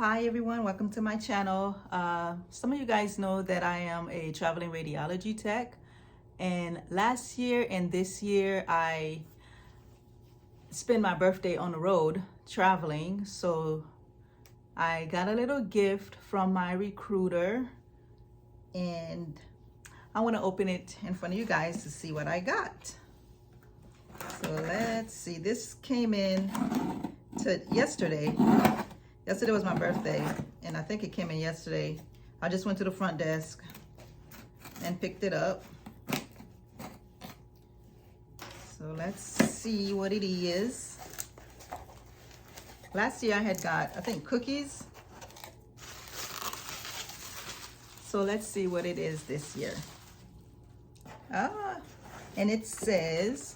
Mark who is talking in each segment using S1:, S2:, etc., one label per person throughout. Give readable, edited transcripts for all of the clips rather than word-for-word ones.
S1: Hi everyone, welcome to my channel. Some of you guys know that I am a traveling radiology tech, and last year and this year I spent my birthday on the road traveling. So I got a little gift from my recruiter and I want to open it in front of you guys to see what I got. So let's see, this came in to yesterday. Yesterday was my birthday, and I think it came in yesterday. I just went to the front desk and picked it up. So let's see what it is. Last year I had got, I think, cookies. So let's see what it is this year. And it says,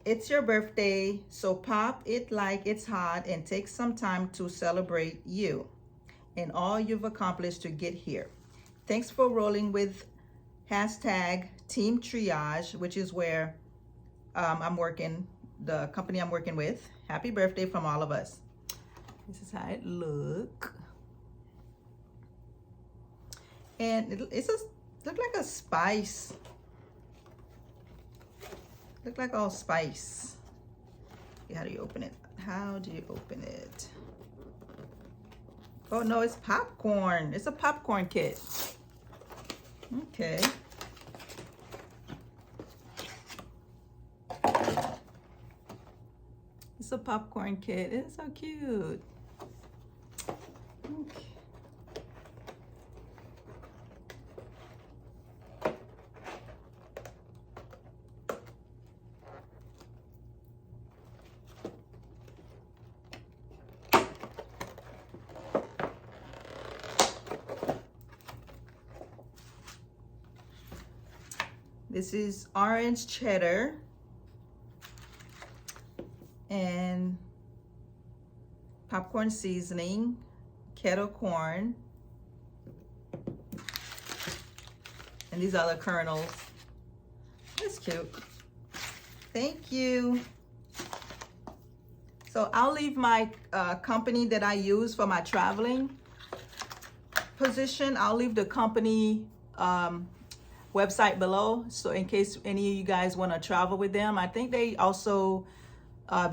S1: it's your birthday, so pop it like it's hot and take some time to celebrate you and all you've accomplished to get here. Thanks for rolling with hashtag Team Triage, which is where I'm working, the company I'm working with. Happy birthday from all of us. This is how it look. And it's look like a spice. Look like all spice. Okay, how do you open it? How do you open it? Oh no, it's popcorn. It's a popcorn kit. Okay. It's a popcorn kit. It's so cute. Okay. This is orange cheddar and popcorn seasoning, kettle corn, and these are the kernels. That's cute. Thank you. So I'll leave my company that I use for my traveling position. I'll leave the company website below, so in case any of you guys want to travel with them. I think they also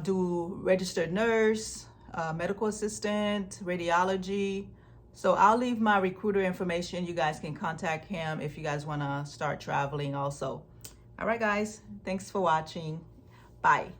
S1: do registered nurse, medical assistant, radiology. So I'll leave my recruiter information. You guys can contact him if you guys want to start traveling also. All right guys, thanks for watching. Bye.